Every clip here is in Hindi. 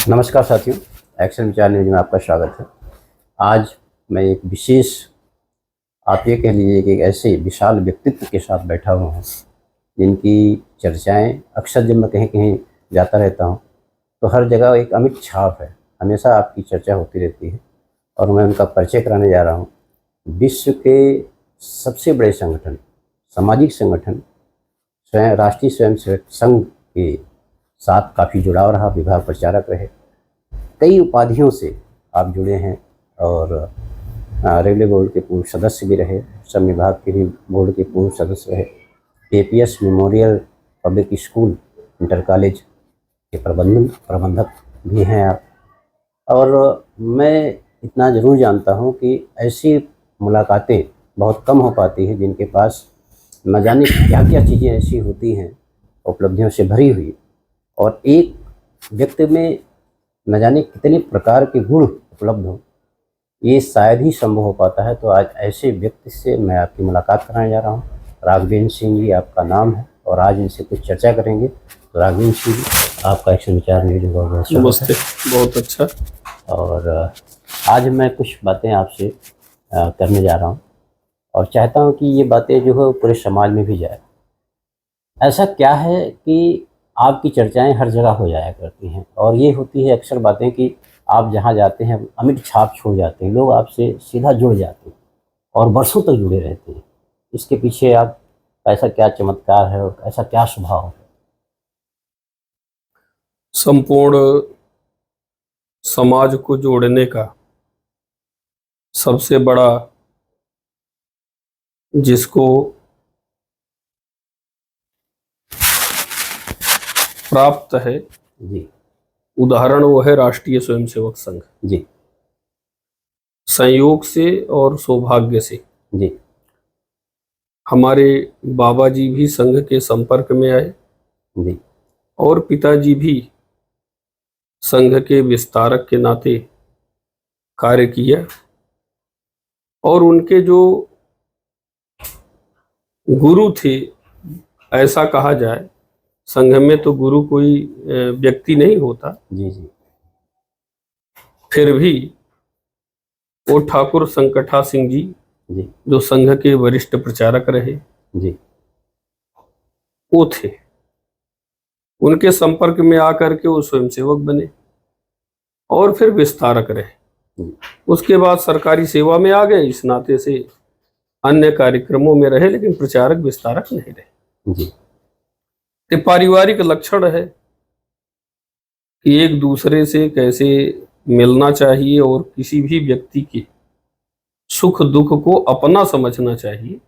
नमस्कार साथियों, एक्शन विचार न्यूज में आपका स्वागत है। आज मैं एक विशेष, आप ये कह लीजिए कि एक ऐसे विशाल व्यक्तित्व के साथ बैठा हुआ हूँ जिनकी चर्चाएं अक्सर जब मैं कहीं कहीं जाता रहता हूँ तो हर जगह एक अमिट छाप है, हमेशा आपकी चर्चा होती रहती है। और मैं उनका परिचय कराने जा रहा हूँ। विश्व के सबसे बड़े संगठन, सामाजिक संगठन राष्ट्रीय स्वयंसेवक संघ के साथ काफ़ी जुड़ाव रहा, विभाग प्रचारक रहे, कई उपाधियों से आप जुड़े हैं और रेलवे बोर्ड के पूर्व सदस्य भी रहे, श्रम विभाग के भी बोर्ड के पूर्व सदस्य रहे, APS memorial public school inter college के प्रबंधक भी हैं आप। और मैं इतना ज़रूर जानता हूं कि ऐसी मुलाकातें बहुत कम हो पाती हैं जिनके पास न जाने क्या क्या चीज़ें ऐसी होती हैं उपलब्धियों से भरी हुई, और एक व्यक्ति में न जाने कितने प्रकार के गुण उपलब्ध हों, ये शायद ही संभव हो पाता है। तो आज ऐसे व्यक्ति से मैं आपकी मुलाकात कराने जा रहा हूँ। राघवेंद्र सिंह जी आपका नाम है और आज इनसे कुछ चर्चा करेंगे। तो राघवेंद्र सिंह जी, आपका एक्शन विचार न्यूज में बहुत बहुत स्वागत है। बहुत अच्छा। और आज मैं कुछ बातें आपसे करने जा रहा हूँ और चाहता हूँ कि ये बातें जो है पूरे समाज में भी जाए। ऐसा क्या है कि आपकी चर्चाएं हर जगह हो जाया करती हैं और ये होती है अक्सर बातें कि आप जहाँ जाते हैं अमिट छाप छोड़ जाते हैं, लोग आपसे सीधा जुड़ जाते हैं और वर्षों तक जुड़े रहते हैं। इसके पीछे आप ऐसा क्या चमत्कार है और ऐसा क्या स्वभाव है? संपूर्ण समाज को जोड़ने का सबसे बड़ा जिसको प्राप्त है जी उदाहरण, वो है राष्ट्रीय स्वयंसेवक संघ। जी संयोग से और सौभाग्य से जी हमारे बाबा जी भी संघ के संपर्क में आए जी और पिताजी भी संघ के विस्तारक के नाते कार्य किया। और उनके जो गुरु थे, ऐसा कहा जाए, संघ में तो गुरु कोई व्यक्ति नहीं होता, जी जी फिर भी वो ठाकुर संकटा सिंह जी जी जो संघ के वरिष्ठ प्रचारक रहे, जी वो थे। उनके संपर्क में आकर के वो स्वयंसेवक बने और फिर विस्तारक रहे। उसके बाद सरकारी सेवा में आ गए, इस नाते से अन्य कार्यक्रमों में रहे, लेकिन प्रचारक विस्तारक नहीं रहे। जी ये पारिवारिक लक्षण है कि एक दूसरे से कैसे मिलना चाहिए और किसी भी व्यक्ति के सुख दुख को अपना समझना चाहिए।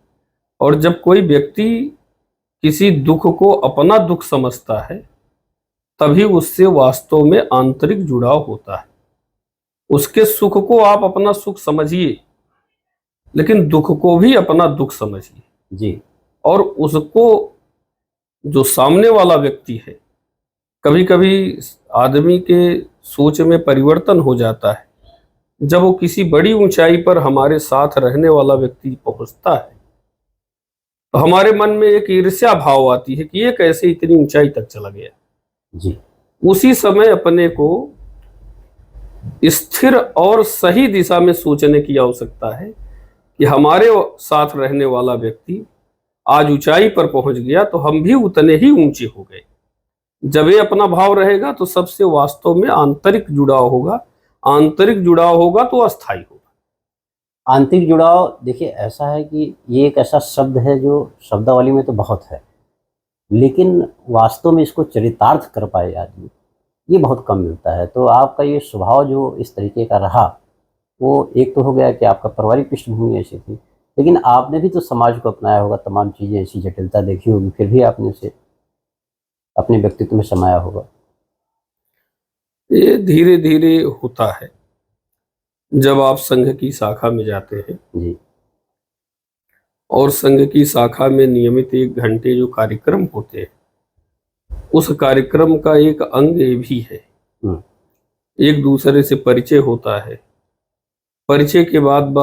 और जब कोई व्यक्ति किसी दुख को अपना दुख समझता है, तभी उससे वास्तव में आंतरिक जुड़ाव होता है। उसके सुख को आप अपना सुख समझिए, लेकिन दुख को भी अपना दुख समझिए। जी और उसको, जो सामने वाला व्यक्ति है, कभी कभी आदमी के सोच में परिवर्तन हो जाता है जब वो किसी बड़ी ऊंचाई पर हमारे साथ रहने वाला व्यक्ति पहुंचता है, तो हमारे मन में एक ईर्ष्या भाव आती है कि ये कैसे इतनी ऊंचाई तक चला गया। जी उसी समय अपने को स्थिर और सही दिशा में सोचने की आवश्यकता है कि हमारे साथ रहने वाला व्यक्ति आज ऊंचाई पर पहुंच गया तो हम भी उतने ही ऊंचे हो गए। जब ये अपना भाव रहेगा तो सबसे वास्तव में आंतरिक जुड़ाव होगा। आंतरिक जुड़ाव होगा तो अस्थायी होगा। आंतरिक जुड़ाव, देखिए ऐसा है कि ये एक ऐसा शब्द है जो शब्दावली में तो बहुत है, लेकिन वास्तव में इसको चरितार्थ कर पाए आदमी, ये बहुत कम मिलता है। तो आपका ये स्वभाव जो इस तरीके का रहा, वो एक तो हो गया कि आपका पारिवारिक पृष्ठभूमि ऐसी थी, लेकिन आपने भी तो समाज को अपनाया होगा, तमाम चीज़ें ऐसी जटिलता देखी होगी, फिर भी आपने उसे अपने व्यक्तित्व में समाया होगा। ये धीरे धीरे होता है जब आप संघ की शाखा में जाते हैं जी और संघ की शाखा में नियमित 1 घंटे जो कार्यक्रम होते हैं, उस कार्यक्रम का एक अंग ये भी है, एक दूसरे से परिचय होता है। परिचय के बाद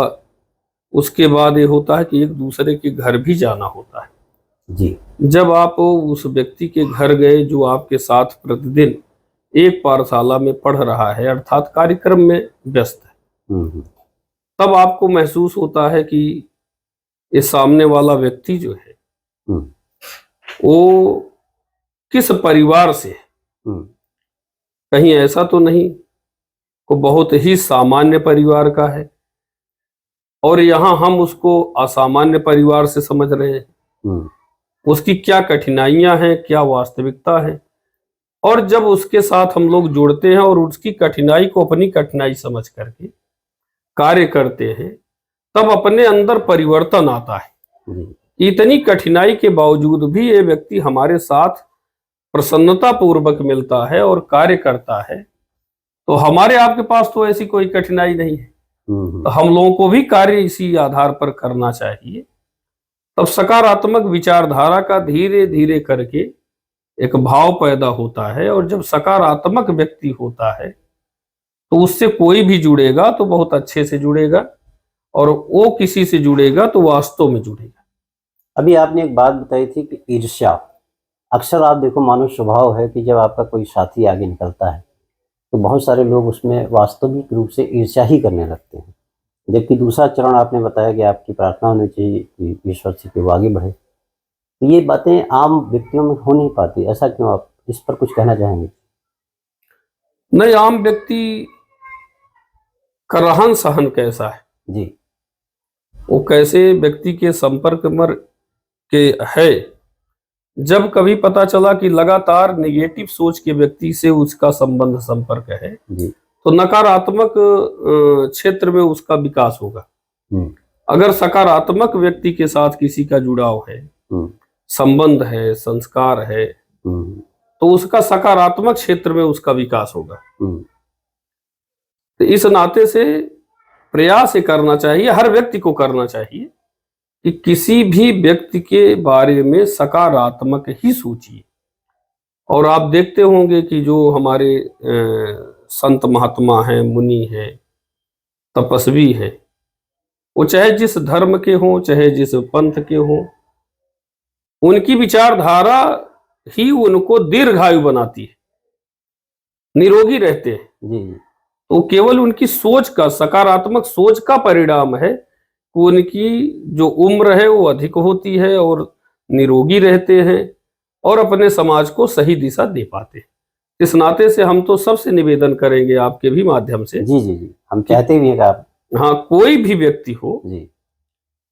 उसके बाद ये होता है कि एक दूसरे के घर भी जाना होता है। जी जब आप उस व्यक्ति के घर गए जो आपके साथ प्रतिदिन एक पाठशाला में पढ़ रहा है, अर्थात कार्यक्रम में व्यस्त है, हम्म, तब आपको महसूस होता है कि ये सामने वाला व्यक्ति जो है हम्म, वो किस परिवार से है। हम्म, कहीं ऐसा तो नहीं को बहुत ही सामान्य परिवार का है और यहाँ हम उसको असामान्य परिवार से समझ रहे हैं। हम्म, उसकी क्या कठिनाइयां हैं, क्या वास्तविकता है, और जब उसके साथ हम लोग जुड़ते हैं और उसकी कठिनाई को अपनी कठिनाई समझ करके कार्य करते हैं, तब अपने अंदर परिवर्तन आता है। जी, इतनी कठिनाई के बावजूद भी ये व्यक्ति हमारे साथ प्रसन्नता पूर्वक मिलता है और कार्य करता है, तो हमारे आपके पास तो ऐसी कोई कठिनाई नहीं है। तो हम लोगों को भी कार्य इसी आधार पर करना चाहिए। तब सकारात्मक विचारधारा का धीरे धीरे करके एक भाव पैदा होता है, और जब सकारात्मक व्यक्ति होता है तो उससे कोई भी जुड़ेगा तो बहुत अच्छे से जुड़ेगा, और वो किसी से जुड़ेगा तो वास्तव में जुड़ेगा। अभी आपने एक बात बताई थी कि ईर्ष्या, अक्सर आप देखो मानव स्वभाव है कि जब आपका कोई साथी आगे निकलता है तो बहुत सारे लोग उसमें वास्तविक रूप से ईर्ष्या ही करने लगते हैं, जबकि दूसरा चरण आपने बताया कि आपकी प्रार्थना होनी चाहिए कि ईश्वर से कि वो आगे बढ़े। तो ये बातें आम व्यक्तियों में हो नहीं पाती, ऐसा क्यों? आप इस पर कुछ कहना चाहेंगे? नहीं, आम व्यक्ति का रहन सहन कैसा है, जी, वो कैसे व्यक्ति के संपर्क में के है, जब कभी पता चला कि लगातार नेगेटिव सोच के व्यक्ति से उसका संबंध संपर्क है, जी, तो नकारात्मक क्षेत्र में उसका विकास होगा। हम्म, अगर सकारात्मक व्यक्ति के साथ किसी का जुड़ाव है, हम्म, संबंध है, संस्कार है, हम्म, तो उसका सकारात्मक क्षेत्र में उसका विकास होगा। हम्म, तो इस नाते से प्रयास ये करना चाहिए, हर व्यक्ति को करना चाहिए कि किसी भी व्यक्ति के बारे में सकारात्मक ही सोचिए। और आप देखते होंगे कि जो हमारे संत महात्मा हैं, मुनि हैं, तपस्वी हैं, वो चाहे जिस धर्म के हों, चाहे जिस पंथ के हों, उनकी विचारधारा ही उनको दीर्घायु बनाती है, निरोगी रहते हैं। जी, जी, तो केवल उनकी सोच का, सकारात्मक सोच का परिणाम है कि उनकी जो उम्र है वो अधिक होती है और निरोगी रहते हैं और अपने समाज को सही दिशा दे पाते हैं। इस नाते से हम तो सबसे निवेदन करेंगे आपके भी माध्यम से, जी, जी, जी, हम चाहते भी हैं कि आप, हाँ, कोई भी व्यक्ति हो, जी,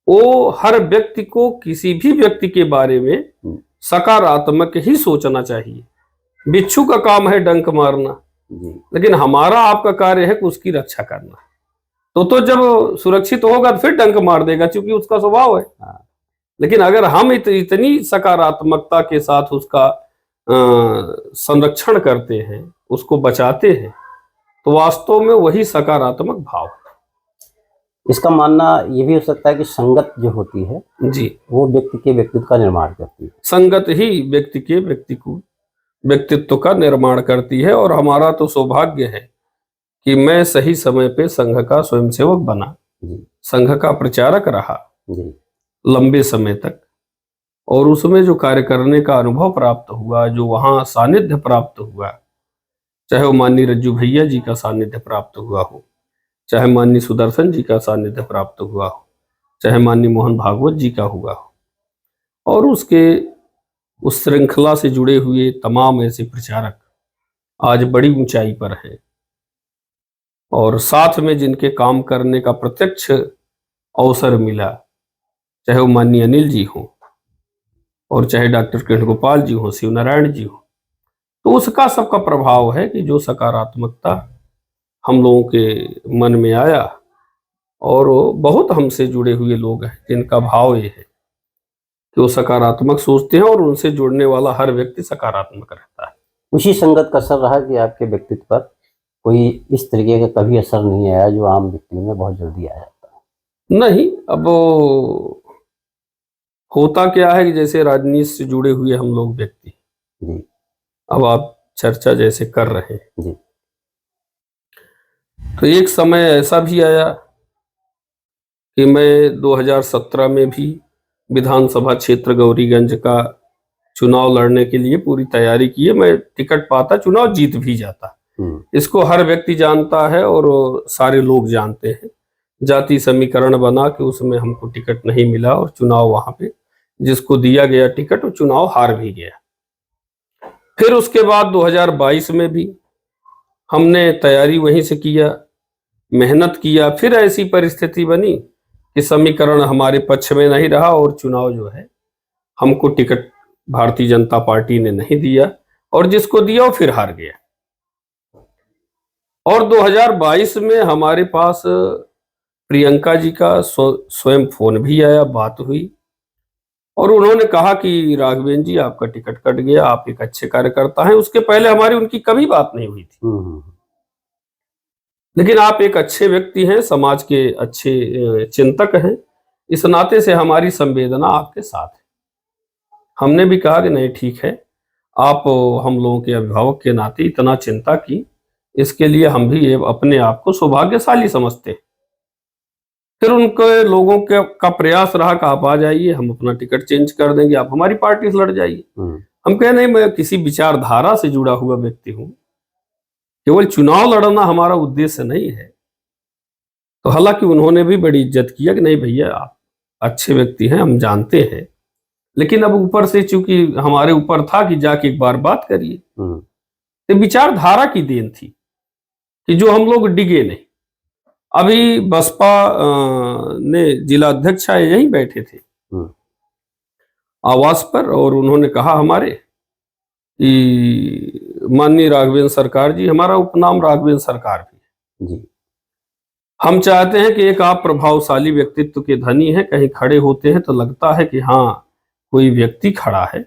वो हर व्यक्ति को किसी भी व्यक्ति के बारे में हम्म, सकारात्मक ही सोचना चाहिए। बिच्छू का काम है डंक मारना, जी, लेकिन हमारा आपका कार्य है कि उसकी रक्षा करना। तो जब सुरक्षित होगा तो फिर डंक मार देगा, क्योंकि उसका स्वभाव है। हाँ, लेकिन अगर हम इतनी सकारात्मकता के साथ उसका संरक्षण करते हैं, उसको बचाते हैं, तो वास्तव में वही सकारात्मक भाव इसका मानना ये भी हो सकता है कि संगत जो होती है है। जी, वो व्यक्ति के व्यक्तित्व का निर्माण करती है। संगत ही व्यक्ति के व्यक्तित्व का निर्माण करती है, और हमारा तो सौभाग्य है कि मैं सही समय पे संघ का स्वयंसेवक बना, जी, संघ का प्रचारक रहा जी, लंबे समय तक, और उसमें जो कार्य करने का अनुभव प्राप्त हुआ, जो वहाँ सानिध्य प्राप्त हुआ, चाहे वो माननीय रज्जू भैया जी का सानिध्य प्राप्त हुआ हो, चाहे माननीय सुदर्शन जी का सानिध्य प्राप्त हुआ हो, चाहे माननीय मोहन भागवत जी का हुआ हो, और उसके उस श्रृंखला से जुड़े हुए तमाम ऐसे प्रचारक आज बड़ी ऊंचाई पर हैं, और साथ में जिनके काम करने का प्रत्यक्ष अवसर मिला, चाहे वो माननीय अनिल जी हों और चाहे डॉक्टर किरण गोपाल जी हों, शिव नारायण जी हों, तो उसका सबका प्रभाव है कि जो सकारात्मकता हम लोगों के मन में आया, और वो बहुत हमसे जुड़े हुए लोग हैं जिनका भाव ये है कि वो सकारात्मक सोचते हैं, और उनसे जुड़ने वाला हर व्यक्ति सकारात्मक रहता है। उसी संगत का असर रहा कि आपके व्यक्तित्व पर कोई इस तरीके का कभी असर नहीं आया जो आम व्यक्तियों में बहुत जल्दी आ जाता है? नहीं, अब होता क्या है कि जैसे राजनीति से जुड़े हुए हम लोग व्यक्ति, जी, अब आप चर्चा जैसे कर रहे हैं, जी, तो एक समय ऐसा भी आया कि मैं 2017 में भी विधानसभा क्षेत्र गौरीगंज का चुनाव लड़ने के लिए पूरी तैयारी की है। मैं टिकट पाता, चुनाव जीत भी जाता। इसको हर व्यक्ति जानता है और सारे लोग जानते हैं। जाति समीकरण बना के उसमें हमको टिकट नहीं मिला और चुनाव वहां पे जिसको दिया गया टिकट वो चुनाव हार भी गया। फिर उसके बाद 2022 में भी हमने तैयारी वहीं से किया, मेहनत किया। फिर ऐसी परिस्थिति बनी कि समीकरण हमारे पक्ष में नहीं रहा और चुनाव जो है हमको टिकट भारतीय जनता पार्टी ने नहीं दिया और जिसको दिया वो फिर हार गया। और 2022 में हमारे पास प्रियंका जी का स्वयं फोन भी आया, बात हुई और उन्होंने कहा कि राघवेंद्र जी आपका टिकट कट गया, आप एक अच्छे कार्यकर्ता हैं। उसके पहले हमारी उनकी कभी बात नहीं हुई थी, लेकिन आप एक अच्छे व्यक्ति हैं, समाज के अच्छे चिंतक हैं, इस नाते से हमारी संवेदना आपके साथ है। हमने भी कहा कि नहीं ठीक है, आप हम लोगों के अभिभावक के नाते इतना चिंता की, इसके लिए हम भी अपने आप को सौभाग्यशाली समझते हैं। फिर उनके लोगों का प्रयास रहा कि आप आ जाइए, हम अपना टिकट चेंज कर देंगे, आप हमारी पार्टी से लड़ जाइए। हम कहे नहीं, मैं किसी विचारधारा से जुड़ा हुआ व्यक्ति हूं, केवल चुनाव लड़ना हमारा उद्देश्य नहीं है। तो हालांकि उन्होंने भी बड़ी इज्जत किया कि नहीं भैया आप अच्छे व्यक्ति हैं, हम जानते हैं, लेकिन अब ऊपर से चूंकि हमारे ऊपर था कि जाके एक बार बात करिए। तो विचारधारा की देन थी कि जो हम लोग डिगे नहीं। अभी बसपा ने जिला अध्यक्ष आए, यहीं बैठे थे आवास पर, और उन्होंने कहा हमारे कि माननीय राघवेंद्र सरकार जी, हमारा उपनाम राघवेंद्र सरकार भी है जी, हम चाहते हैं कि एक आप प्रभावशाली व्यक्तित्व के धनी हैं, कहीं खड़े होते हैं तो लगता है कि हाँ कोई व्यक्ति खड़ा है,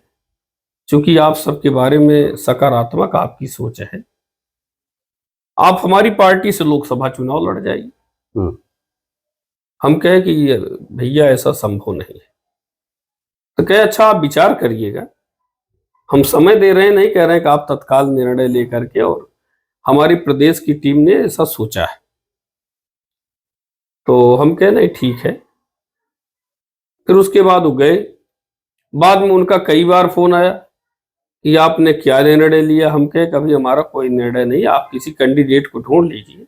क्योंकि आप सबके बारे में सकारात्मक आपकी सोच है, आप हमारी पार्टी से लोकसभा चुनाव लड़ जाइए। हम कहे कि भैया ऐसा संभव नहीं है। तो कहे अच्छा आप विचार करिएगा, हम समय दे रहे हैं, नहीं कह रहे हैं कि आप तत्काल निर्णय लेकर के, और हमारी प्रदेश की टीम ने ऐसा सोचा है। तो हम कहे नहीं ठीक है। फिर उसके बाद वो गए। बाद में उनका कई बार फोन आया कि आपने क्या निर्णय लिया। हम कहे कभी हमारा कोई निर्णय नहीं, आप किसी कैंडिडेट को ढूंढ लीजिए,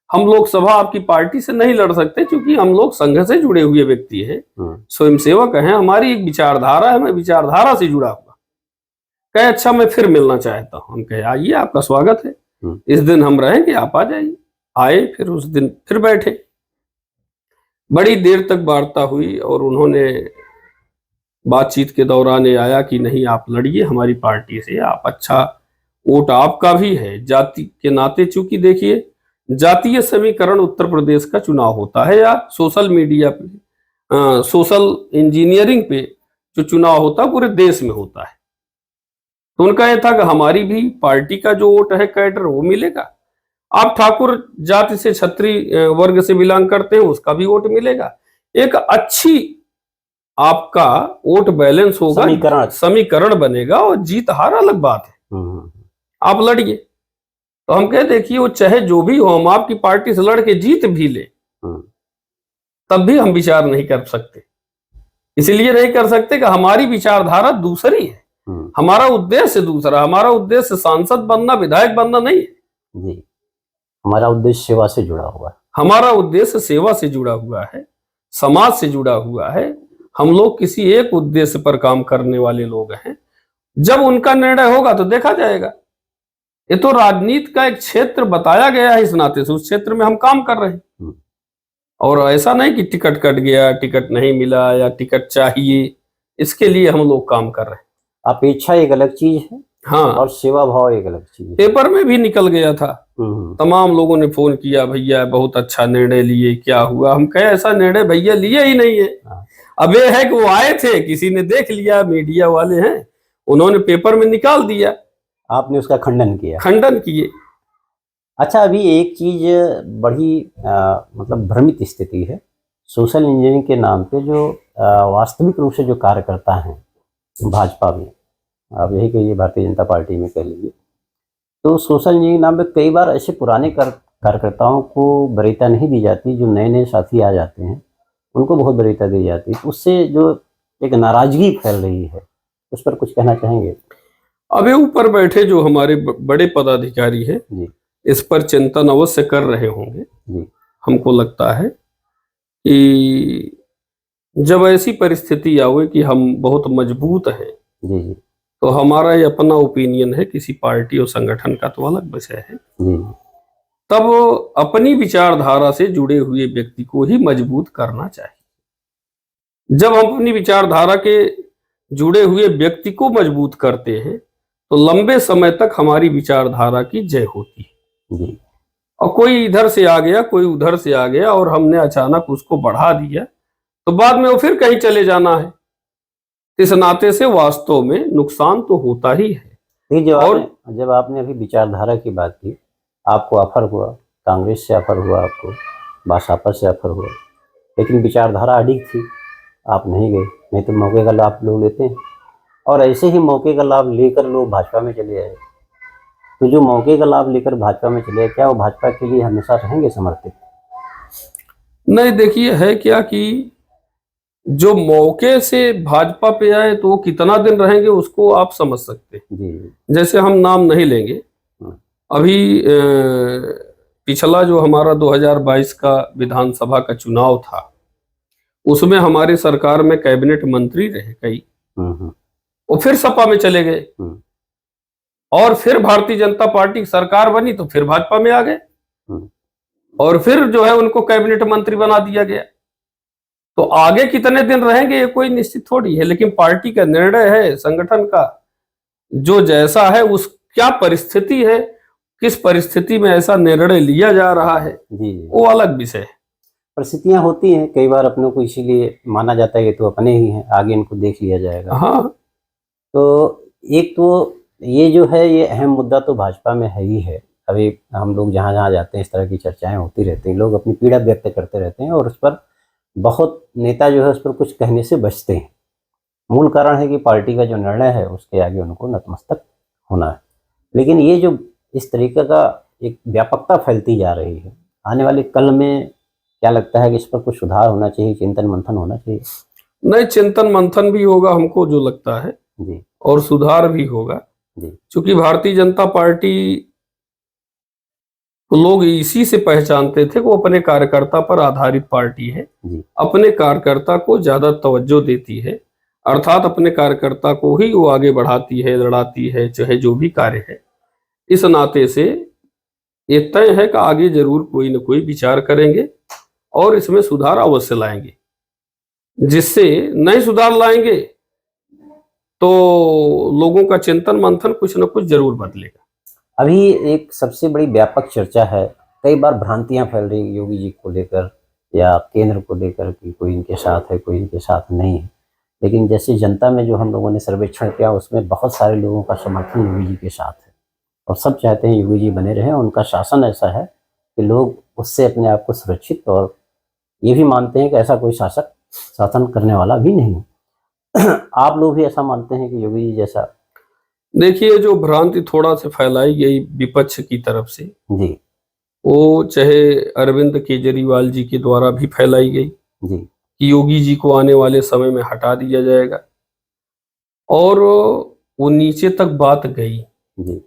हम लोकसभा आपकी पार्टी से नहीं लड़ सकते, क्योंकि हम लोग संघ से जुड़े हुए व्यक्ति हैं, स्वयंसेवक हैं, हमारी एक विचारधारा है, मैं विचारधारा से जुड़ा हुआ। कहे अच्छा मैं फिर मिलना चाहता हूँ। हम कहे आइए, आपका स्वागत है, इस दिन हम रहेंगे, आप आ जाइए। आए, फिर उस दिन फिर बैठे, बड़ी देर तक वार्ता हुई और उन्होंने बातचीत के दौरान ये आया कि नहीं आप लड़िए हमारी पार्टी से, आप अच्छा वोट आपका भी है जाति के नाते। चूंकि देखिए जातीय समीकरण उत्तर प्रदेश का चुनाव होता है या सोशल मीडिया पे सोशल इंजीनियरिंग पे जो चुनाव होता है पूरे देश में होता है। तो उनका यह था कि हमारी भी पार्टी का जो वोट है कैडर वो मिलेगा, आप ठाकुर जाति से क्षत्रिय वर्ग से बिलोंग करते हैं उसका भी वोट मिलेगा, एक अच्छी आपका वोट बैलेंस होगा, समीकरण बनेगा और जीत हार अलग बात है, आप लड़िए। तो हम कहे देखिए वो चाहे जो भी हो, हम आपकी पार्टी से लड़के जीत भी ले तब भी हम विचार नहीं कर सकते। इसलिए नहीं कर सकते कि हमारी विचारधारा दूसरी है, हमारा उद्देश्य दूसरा, हमारा उद्देश्य सांसद बनना, विधायक बनना नहीं है जी, हमारा उद्देश्य सेवा से जुड़ा हुआ है, हमारा उद्देश्य सेवा से जुड़ा हुआ है, समाज से जुड़ा हुआ है। हम लोग किसी एक उद्देश्य पर काम करने वाले लोग हैं। जब उनका निर्णय होगा तो देखा जाएगा। ये तो राजनीति का एक क्षेत्र बताया गया है, इस नाते से उस क्षेत्र में हम काम कर रहे हैं। और ऐसा नहीं कि टिकट कट गया, टिकट नहीं मिला या टिकट चाहिए, इसके लिए हम लोग काम कर रहे हैं। अपेक्षा एक अलग चीज है, हाँ, और सेवा भाव एक अलग चीज है। पेपर में भी निकल गया था, तमाम लोगों ने फोन किया, भैया बहुत अच्छा निर्णय लिए, क्या हुआ। हम कहे ऐसा निर्णय भैया लिए ही नहीं है। अब ये है कि वो आए थे, किसी ने देख लिया, मीडिया वाले हैं, उन्होंने पेपर में निकाल दिया, आपने उसका खंडन किया, खंडन किए। अच्छा, अभी एक चीज बड़ी मतलब भ्रमित स्थिति है, सोशल इंजीनियरिंग के नाम पे जो वास्तविक रूप से जो कार्यकर्ता हैं भाजपा में, आप यही कहिए भारतीय जनता पार्टी में कह लीजिए, तो सोशल इंजीनियरिंग नाम पे कई बार ऐसे पुराने कार्यकर्ताओं को वरीयता नहीं दी जाती, जो नए नए साथी आ जाते हैं उनको बहुत वरीयता दी जाती है। उससे जो एक नाराजगी फैल रही है, उस पर कुछ कहना चाहेंगे? अबे ऊपर बैठे जो हमारे बड़े पदाधिकारी हैं जी इस पर चिंतन अवश्य कर रहे होंगे। जी हमको लगता है कि जब ऐसी परिस्थिति आवे कि हम बहुत मजबूत हैं, जी जी तो हमारा ये अपना ओपिनियन है, किसी पार्टी और संगठन का तो अलग विषय है, जी तब अपनी विचारधारा से जुड़े हुए व्यक्ति को ही मजबूत करना चाहिए। जब हम अपनी विचारधारा के जुड़े हुए व्यक्ति को मजबूत करते हैं तो लंबे समय तक हमारी विचारधारा की जय होती है। जी और कोई इधर से आ गया, कोई उधर से आ गया और हमने अचानक उसको बढ़ा दिया तो बाद में वो फिर कहीं चले जाना है। इस नाते से वास्तव में नुकसान तो होता ही है। नहीं, और जब आपने अभी विचारधारा की बात की, आपको ऑफर हुआ, कांग्रेस से ऑफर हुआ, आपको बसपा से ऑफर हुआ, लेकिन विचारधारा अडिग थी, आप नहीं गए। नहीं तो मौके का लाभ लोग लेते हैं, और ऐसे ही मौके का लाभ लेकर लोग भाजपा में चले आए। तो जो मौके का लाभ लेकर भाजपा में चले आए, क्या वो भाजपा के लिए हमेशा रहेंगे समर्पित? नहीं, देखिए है क्या कि जो मौके से भाजपा पे आए तो वो कितना दिन रहेंगे उसको आप समझ सकते हैं। जी जैसे हम नाम नहीं लेंगे, अभी पिछला जो हमारा 2022 का विधानसभा का चुनाव था उसमें हमारे सरकार में कैबिनेट मंत्री रहे कई, वो फिर सपा में चले गए और फिर भारतीय जनता पार्टी की सरकार बनी तो फिर भाजपा में आ गए और फिर जो है उनको कैबिनेट मंत्री बना दिया गया। तो आगे कितने दिन रहेंगे ये कोई निश्चित थोड़ी है, लेकिन पार्टी का निर्णय है, संगठन का जो जैसा है, उस क्या परिस्थिति है, किस परिस्थिति में ऐसा निर्णय लिया जा रहा है, जी वो अलग विषय है। परिस्थितियां होती हैं कई बार, अपनों को इसीलिए माना जाता है कि तो अपने ही हैं, आगे इनको देख लिया जाएगा। हाँ, तो एक तो ये जो है ये अहम मुद्दा तो भाजपा में है ही है। अभी हम लोग जहाँ जहाँ जाते हैं इस तरह की चर्चाएं होती रहती हैं, लोग अपनी पीड़ा व्यक्त करते रहते हैं और उस पर बहुत नेता जो है उस पर कुछ कहने से बचते हैं। मूल कारण है कि पार्टी का जो निर्णय है उसके आगे उनको नतमस्तक होना है। लेकिन ये जो इस तरीके का एक व्यापकता फैलती जा रही है, आने वाले कल में क्या लगता है कि इस पर कुछ सुधार होना चाहिए, चिंतन मंथन होना चाहिए? नहीं, चिंतन मंथन भी होगा हमको जो लगता है जी और सुधार भी होगा। जी क्योंकि भारतीय जनता पार्टी को लोग इसी से पहचानते थे कि वो अपने कार्यकर्ता पर आधारित पार्टी है, जी अपने कार्यकर्ता को ज्यादा तवज्जो देती है, अर्थात अपने कार्यकर्ता को ही वो आगे बढ़ाती है, लड़ाती है, चाहे जो भी कार्य है। इस नाते से ये तय है कि आगे जरूर कोई न कोई विचार करेंगे और इसमें सुधार अवश्य लाएंगे। जिससे नहीं सुधार लाएंगे तो लोगों का चिंतन मंथन कुछ न कुछ जरूर बदलेगा। अभी एक सबसे बड़ी व्यापक चर्चा है, कई बार भ्रांतियां फैल रही योगी जी को लेकर या केंद्र को लेकर कि कोई इनके साथ है, कोई इनके साथ नहीं है। लेकिन जैसे जनता में जो हम लोगों ने सर्वेक्षण किया उसमें बहुत सारे लोगों का समर्थन योगी जी के साथ है और सब चाहते हैं योगी जी बने रहें। उनका शासन ऐसा है कि लोग उससे अपने आप को सुरक्षित और ये भी मानते हैं कि ऐसा कोई शासक शासन करने वाला भी नहीं है। आप लोग भी ऐसा मानते हैं कि योगी जी जैसा? देखिए, जो भ्रांति थोड़ा सा फैलाई गई विपक्ष की तरफ से, जी वो चाहे अरविंद केजरीवाल जी के द्वारा भी फैलाई गई जी कि योगी जी को आने वाले समय में हटा दिया जाएगा, और वो नीचे तक बात गई। जी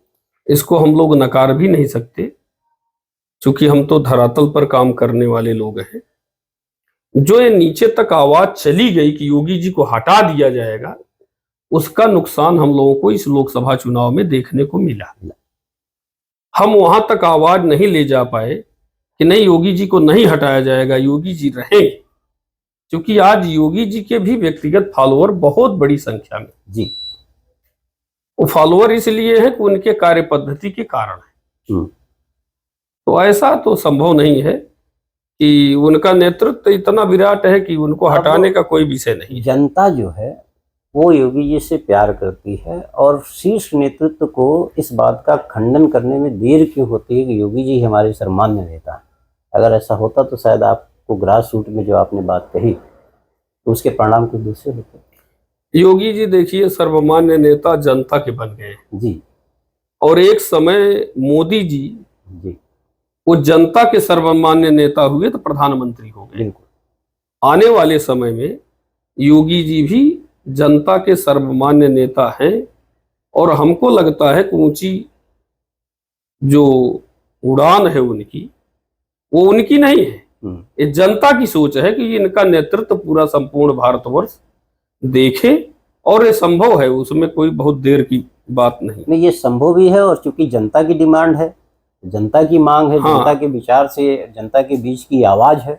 इसको हम लोग नकार भी नहीं सकते, क्योंकि हम तो धरातल पर काम करने वाले लोग हैं। जो ये नीचे तक आवाज चली गई कि योगी जी को हटा दिया जाएगा, उसका नुकसान हम लोगों को इस लोकसभा चुनाव में देखने को मिला। हम वहां तक आवाज नहीं ले जा पाए कि नहीं, योगी जी को नहीं हटाया जाएगा, योगी जी रहेंगे, क्योंकि आज योगी जी के भी व्यक्तिगत फॉलोअर बहुत बड़ी संख्या में। जी वो फॉलोअर इसलिए है कि उनके कार्य पद्धति के कारण है। तो ऐसा तो संभव नहीं है कि उनका नेतृत्व इतना विराट है कि उनको हटाने का कोई विषय नहीं। जनता जो है वो योगी जी से प्यार करती है और शीर्ष नेतृत्व को इस बात का खंडन करने में देर क्यों होती है कि योगी जी हमारे सर्वमान्य नेता हैं। अगर ऐसा होता तो शायद आपको ग्रास रूट में जो आपने बात कही तो उसके परिणाम कुछ दूसरे होते। योगी जी देखिए सर्वमान्य नेता जनता के बन गए जी, और एक समय मोदी जी जी वो जनता के सर्वमान्य नेता हुए तो प्रधानमंत्री हो गए। बिल्कुल। आने वाले समय में योगी जी भी जनता के सर्वमान्य नेता हैं और हमको लगता है कि ऊंची जो उड़ान है उनकी, वो उनकी नहीं है, ये जनता की सोच है कि इनका नेतृत्व पूरा संपूर्ण भारतवर्ष देखे, और ये संभव है, उसमें कोई बहुत देर की बात नहीं। ये संभव भी है, और चूंकि जनता की डिमांड है, जनता की मांग है, हाँ। जनता के विचार से जनता के बीच की आवाज है,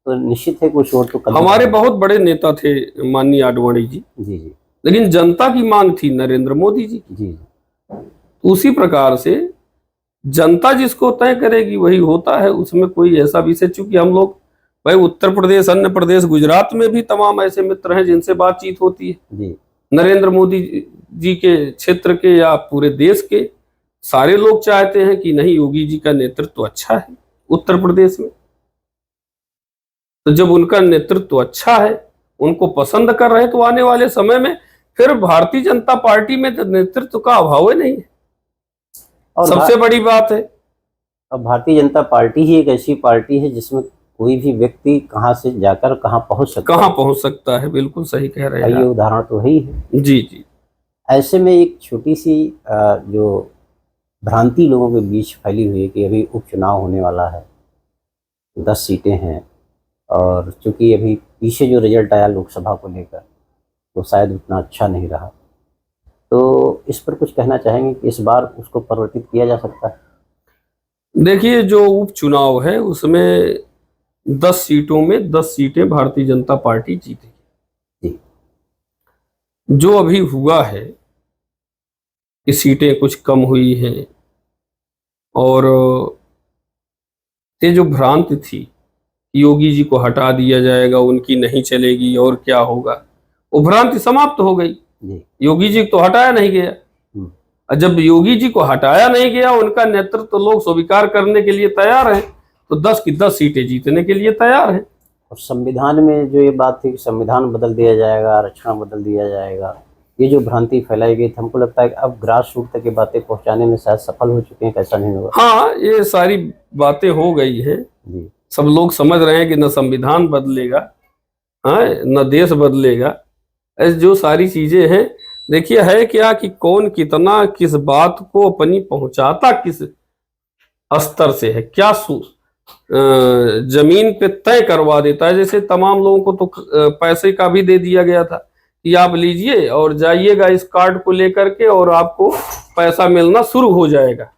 तो निश्चित है कुछ और तो कल हमारे बहुत बड़े नेता थे माननीय आडवाणी जी, जी जी, लेकिन जनता की मांग थी नरेंद्र मोदी जी की। जी उसी प्रकार से जनता जिसको तय करेगी वही होता है, उसमें कोई ऐसा विषय, चूंकि हम लोग भाई उत्तर प्रदेश, अन्य प्रदेश, गुजरात में भी तमाम ऐसे मित्र हैं जिनसे बातचीत होती है जी, नरेंद्र मोदी जी के क्षेत्र के या पूरे देश के। सारे लोग चाहते हैं कि नहीं, योगी जी का नेतृत्व अच्छा है उत्तर प्रदेश में। तो जब उनका नेतृत्व अच्छा है, उनको पसंद कर रहे हैं, तो आने वाले समय में फिर भारतीय जनता पार्टी में तो नेतृत्व का अभाव ही नहीं है, और सबसे बड़ी बात है। अब भारतीय जनता पार्टी ही एक ऐसी पार्टी है जिसमें कोई भी व्यक्ति कहां से जाकर कहां पहुंच सकता है। बिल्कुल सही कह रहे हैं ये उदाहरण तो है ही है। जी जी। ऐसे में एक छोटी सी जो भ्रांति लोगों के बीच फैली हुई है कि अभी उपचुनाव होने वाला है, 10 सीटें हैं, और चूंकि अभी पीछे जो रिजल्ट आया लोकसभा को लेकर तो शायद उतना अच्छा नहीं रहा, तो इस पर कुछ कहना चाहेंगे कि इस बार उसको परिवर्तित किया जा सकता है? देखिए, जो उपचुनाव है उसमें 10 सीटों में 10 सीटें भारतीय जनता पार्टी जीतेगी। जो अभी हुआ है कि सीटें कुछ कम हुई हैं, और ये जो भ्रांति थी योगी जी को हटा दिया जाएगा, उनकी नहीं चलेगी और क्या होगा, वो भ्रांति समाप्त हो गई। योगी जी तो हटाया नहीं गया, और जब योगी जी को हटाया नहीं गया, उनका नेतृत्व तो लोग स्वीकार करने के लिए तैयार हैं, तो 10 की 10 सीटें जीतने के लिए तैयार हैं। और संविधान में जो ये बात थी कि संविधान बदल दिया जाएगा, आरक्षण बदल दिया जाएगा, ये जो भ्रांति फैलाई गई थी, हमको लगता है कि अब ग्रास रूट तक ये बातें पहुंचाने में शायद सफल हो चुके हैं, कैसा नहीं होगा? हाँ, ये सारी बातें हो गई हैं, सब लोग समझ रहे हैं कि न संविधान बदलेगा, हाँ, न देश बदलेगा, ऐसे जो सारी चीजें हैं। देखिए, है क्या कि कौन कितना किस बात को अपनी पहुंचाता किस स्तर से है, क्या जमीन पे तय करवा देता है। जैसे तमाम लोगों को तो पैसे का भी दे दिया गया था कि आप लीजिए और जाइएगा इस कार्ड को लेकर के, और आपको पैसा मिलना शुरू हो जाएगा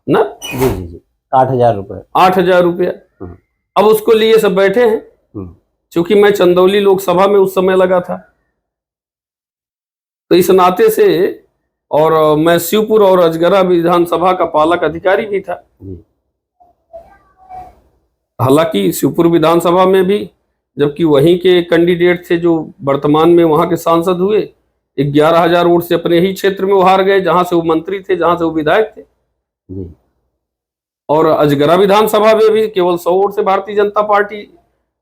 ना। जी जी जी, 8,000 रुपये, 8,000 रुपया। अब उसको लिए सब बैठे हैं, क्योंकि मैं चंदौली लोकसभा में उस समय लगा था, तो इस नाते से, और मैं शिवपुर और अजगरा विधानसभा का पालक अधिकारी भी था। हालांकि शिवपुर विधानसभा में भी, जबकि वहीं के कैंडिडेट थे जो वर्तमान में वहां के सांसद हुए, 11,000 वोट से अपने ही क्षेत्र में वो हार गए, जहां से वो मंत्री थे, जहां से वो विधायक थे। और अजगरा विधानसभा में भी केवल 100 वोट से भारतीय जनता पार्टी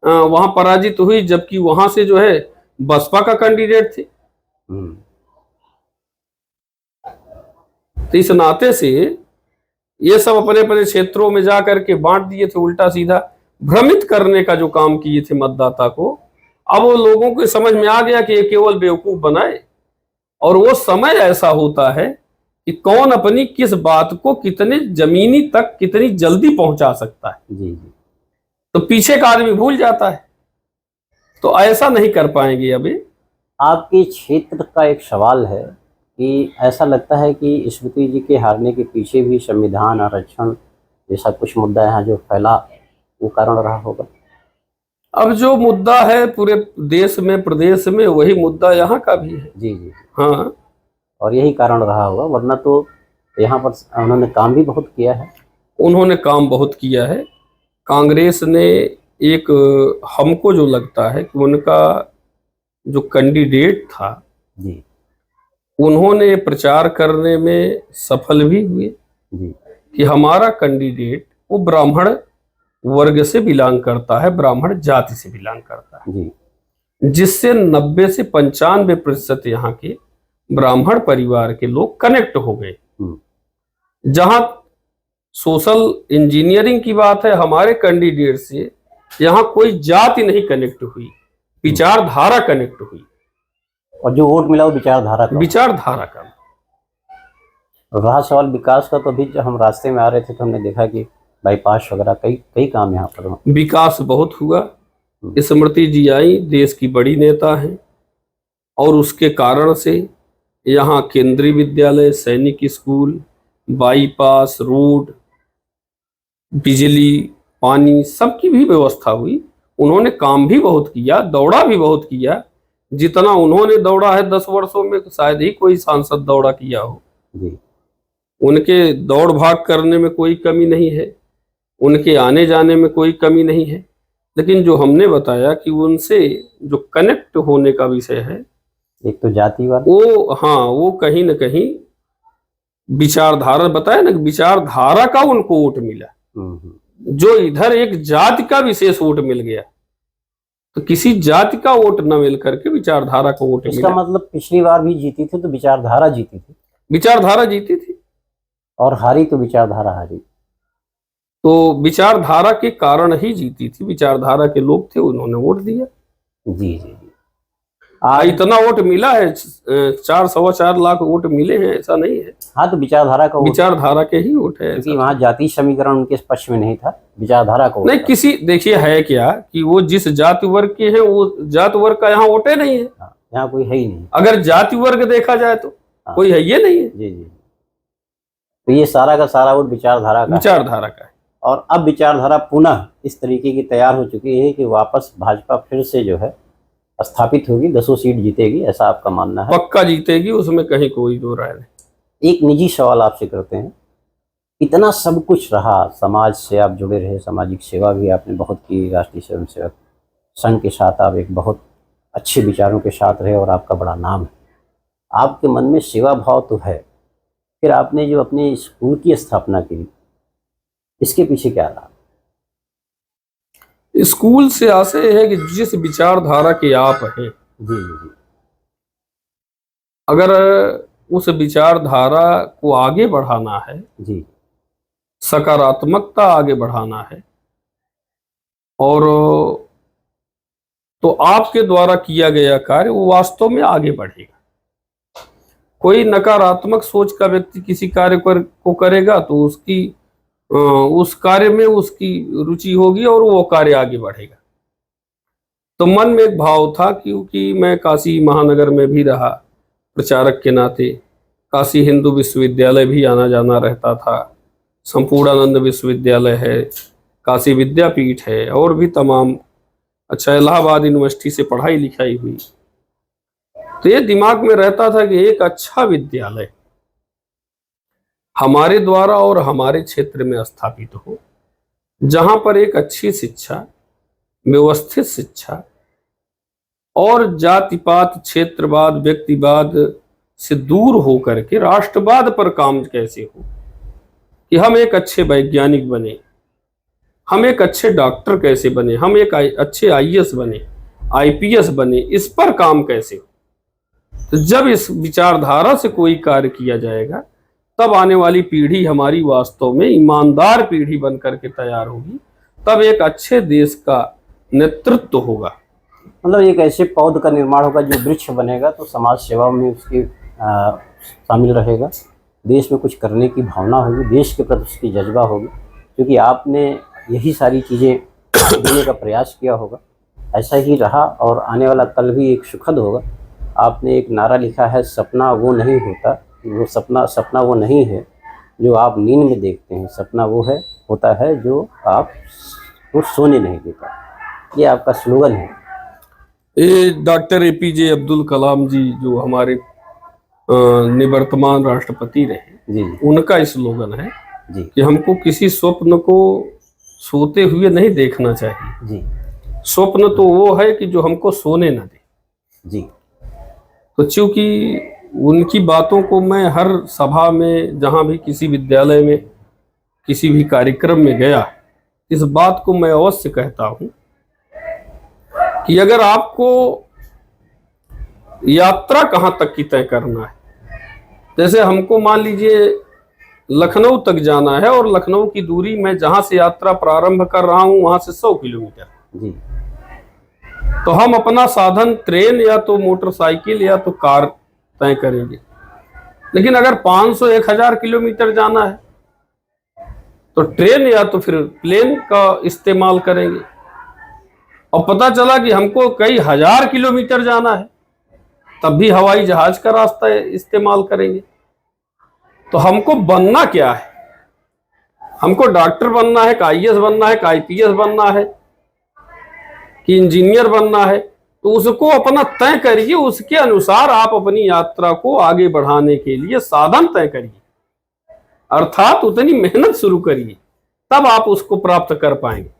वहां पराजित हुई, जबकि वहां से जो है बसपा का कैंडिडेट थे। तो इस नाते से ये सब अपने अपने क्षेत्रों में जाकर के बांट दिए थे, उल्टा सीधा भ्रमित करने का जो काम किए थे मतदाता को। अब वो लोगों को समझ में आ गया कि ये केवल बेवकूफ बनाए, और वो समय ऐसा होता है कि कौन अपनी किस बात को कितने जमीनी तक कितनी जल्दी पहुंचा सकता है। जी। तो पीछे का आदमी भूल जाता है, तो ऐसा नहीं कर पाएंगे। अभी आपके क्षेत्र का एक सवाल है कि ऐसा लगता है कि स्मृति जी के हारने के पीछे भी संविधान, आरक्षण जैसा कुछ मुद्दा यहाँ जो फैला, वो कारण रहा होगा? अब जो मुद्दा है पूरे देश में, प्रदेश में, वही मुद्दा यहाँ का भी है। जी जी, हाँ, और यही कारण रहा होगा, वरना तो यहाँ पर उन्होंने काम भी बहुत किया है। उन्होंने काम बहुत किया है। कांग्रेस ने एक, हमको जो लगता है कि उनका जो कैंडिडेट था जी, उन्होंने प्रचार करने में सफल भी हुए जी, कि हमारा कैंडिडेट वो ब्राह्मण वर्ग से बिलोंग करता है, ब्राह्मण जाति से बिलोंग करता है जी, जिससे 90 से 95% यहाँ के ब्राह्मण परिवार के लोग कनेक्ट हो गए। जहां सोशल इंजीनियरिंग की बात है, हमारे कैंडिडेट से यहाँ कोई जाति नहीं कनेक्ट हुई, विचारधारा कनेक्ट हुई। और जो वोट मिला वो विचारधारा का। विचारधारा का। और रहा सवाल विकास का, तो अभी जब हम रास्ते में आ रहे थे तो हमने देखा कि बाईपास वगैरह कई कई काम यहाँ पर हुए। विकास बहुत हुआ। स्मृति जी आई, देश की बड़ी नेता हैं, और उसके कारण से यहाँ केंद्रीय विद्यालय, सैनिक स्कूल, बाईपास, रोड, बिजली, पानी, सबकी भी व्यवस्था हुई। उन्होंने काम भी बहुत किया, दौड़ा भी बहुत किया। जितना उन्होंने दौड़ा है 10 वर्षों में शायद ही कोई सांसद दौड़ा किया हो। जी। उनके दौड़ भाग करने में कोई कमी नहीं है, उनके आने जाने में कोई कमी नहीं है। लेकिन जो हमने बताया कि उनसे जो कनेक्ट होने का विषय है, एक तो जातिवाद, वो हाँ, वो कहीं ना कहीं विचारधारा, बताया ना, विचारधारा का उनको वोट मिला। जो इधर एक जाति का विशेष वोट मिल गया, तो किसी जाति का वोट न मिल करके विचारधारा का वोट मिला। इसका मतलब पिछली बार भी जीती थी तो विचारधारा जीती थी, विचारधारा जीती थी, और हारी तो विचारधारा हारी। तो विचारधारा के कारण ही जीती थी। विचारधारा के लोग थे, उन्होंने वोट दिया। जी जी। इतना वोट मिला है, 4-4.25 लाख वोट मिले हैं, ऐसा नहीं है। हाँ, तो विचारधारा का वोट, विचारधारा के ही वोट है, क्योंकि वहाँ जाति समीकरण उनके पक्ष में नहीं था, विचारधारा का वोट नहीं। था। किसी, देखिए है क्या कि वो जिस जाति वर्ग के हैं, वो जाति वर्ग का यहाँ वोटे नहीं है। यहाँ कोई है ही नहीं। अगर जाति वर्ग देखा जाए तो कोई है ये नहीं है। जी जी। तो ये सारा का सारा वोट विचारधारा का, विचारधारा का है। और अब विचारधारा पुनः इस तरीके की तैयार हो चुकी है कि वापस भाजपा फिर से जो है स्थापित होगी, 10 सीट जीतेगी, ऐसा आपका मानना है? पक्का जीतेगी, उसमें कहीं कोई दो राय नहीं। एक निजी सवाल आपसे करते हैं, इतना सब कुछ रहा, समाज से आप जुड़े रहे, सामाजिक सेवा भी आपने बहुत की, राष्ट्रीय स्वयंसेवक संघ के साथ आप एक बहुत अच्छे विचारों के साथ रहे और आपका बड़ा नाम है, आपके मन में सेवा भाव तो है, फिर आपने जो अपने स्कूल की स्थापना की, इसके पीछे क्या रहा? स्कूल से आशय है कि जिस विचारधारा के आप हैं, जी जी, अगर उस विचारधारा को आगे बढ़ाना है जी, सकारात्मकता आगे बढ़ाना है, और तो आपके द्वारा किया गया कार्य वो वास्तव में आगे बढ़ेगा। कोई नकारात्मक सोच का व्यक्ति किसी कार्य को करेगा तो उसकी उस कार्य में उसकी रुचि होगी और वो कार्य आगे बढ़ेगा। तो मन में एक भाव था, क्योंकि मैं काशी महानगर में भी रहा प्रचारक के नाते, काशी हिंदू विश्वविद्यालय भी आना जाना रहता था, संपूर्णानंद विश्वविद्यालय है, काशी विद्यापीठ है, और भी तमाम, अच्छा इलाहाबाद यूनिवर्सिटी से पढ़ाई लिखाई हुई। तो ये दिमाग में रहता था कि एक अच्छा विद्यालय हमारे द्वारा और हमारे क्षेत्र में स्थापित हो, जहां पर एक अच्छी शिक्षा, व्यवस्थित शिक्षा, और जातिपात, क्षेत्रवाद, व्यक्तिवाद से दूर होकर के राष्ट्रवाद पर काम कैसे हो, कि हम एक अच्छे वैज्ञानिक बने, हम एक अच्छे डॉक्टर कैसे बने, हम एक अच्छे आईएएस बने, आईपीएस बने, इस पर काम कैसे हो। तो जब इस विचारधारा से कोई कार्य किया जाएगा, तब आने वाली पीढ़ी हमारी वास्तव में ईमानदार पीढ़ी बनकर के तैयार होगी, तब एक अच्छे देश का नेतृत्व होगा। मतलब एक ऐसे पौध का निर्माण होगा जो वृक्ष बनेगा, तो समाज सेवा में उसकी शामिल रहेगा, देश में कुछ करने की भावना होगी, देश के प्रति उसकी जज्बा होगी, क्योंकि आपने यही सारी चीज़ें देने का प्रयास किया होगा। ऐसा ही रहा और आने वाला कल भी एक सुखद होगा। आपने एक नारा लिखा है, सपना वो नहीं होता, वो सपना वो नहीं है जो आप नींद में देखते हैं, सपना वो होता है जो आप वो सोने नहीं देता। ये आपका स्लोगन है। ये डॉक्टर एपीजे अब्दुल कलाम जी, जो हमारे निवर्तमान राष्ट्रपति रहे, जी, उनका स्लोगन है जी, कि हमको किसी स्वप्न को सोते हुए नहीं देखना चाहिए। जी, स्वप्न तो वो है कि जो हमको सोने न दे। जी। तो चूंकि उनकी बातों को मैं हर सभा में, जहां भी किसी विद्यालय में किसी भी कार्यक्रम में गया, इस बात को मैं अवश्य कहता हूं कि अगर आपको यात्रा कहां तक की तय करना है, जैसे हमको मान लीजिए लखनऊ तक जाना है, और लखनऊ की दूरी मैं जहां से यात्रा प्रारंभ कर रहा हूं वहां से 100 किलोमीटर, जी। तो हम अपना साधन ट्रेन या तो मोटरसाइकिल या तो कार तय करेंगे। लेकिन अगर 500-1000 किलोमीटर जाना है तो ट्रेन या तो फिर प्लेन का इस्तेमाल करेंगे। और पता चला कि हमको कई हजार किलोमीटर जाना है, तब भी हवाई जहाज का रास्ता इस्तेमाल करेंगे। तो हमको बनना क्या है? हमको डॉक्टर बनना है, कि IAS बनना है, कि IPS बनना है, कि इंजीनियर बनना है? तो उसको अपना तय करिए, उसके अनुसार आप अपनी यात्रा को आगे बढ़ाने के लिए साधन तय करिए, अर्थात उतनी मेहनत शुरू करिए, तब आप उसको प्राप्त कर पाएंगे।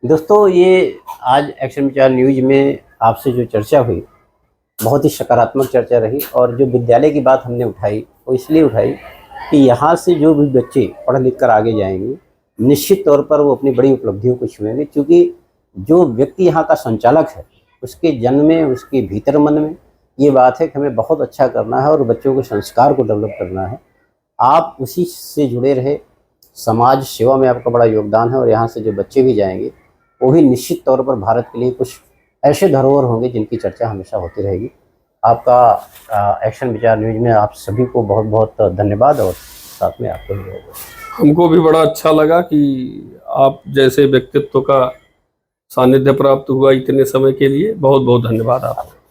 दोस्तों, ये आज एक्शन विचार न्यूज में आपसे जो चर्चा हुई, बहुत ही सकारात्मक चर्चा रही। और जो विद्यालय की बात हमने उठाई, वो इसलिए उठाई कि यहाँ से जो भी बच्चे पढ़ लिख कर आगे जाएंगे, निश्चित तौर पर वो अपनी बड़ी उपलब्धियों को छुएंगे। क्योंकि जो व्यक्ति यहाँ का संचालक है, उसके जन्म में, उसके भीतर मन में ये बात है कि हमें बहुत अच्छा करना है और बच्चों के संस्कार को डेवलप करना है। आप उसी से जुड़े रहे, समाज सेवा में आपका बड़ा योगदान है। और यहाँ से जो बच्चे भी जाएंगे, वो भी निश्चित तौर पर भारत के लिए कुछ ऐसे धरोहर होंगे जिनकी चर्चा हमेशा होती रहेगी। आपका एक्शन विचार न्यूज में आप सभी को बहुत बहुत धन्यवाद। और साथ में आपको भी हमको भी बड़ा अच्छा लगा कि आप जैसे व्यक्तित्व का सानिध्य प्राप्त हुआ इतने समय के लिए। बहुत बहुत धन्यवाद आपका।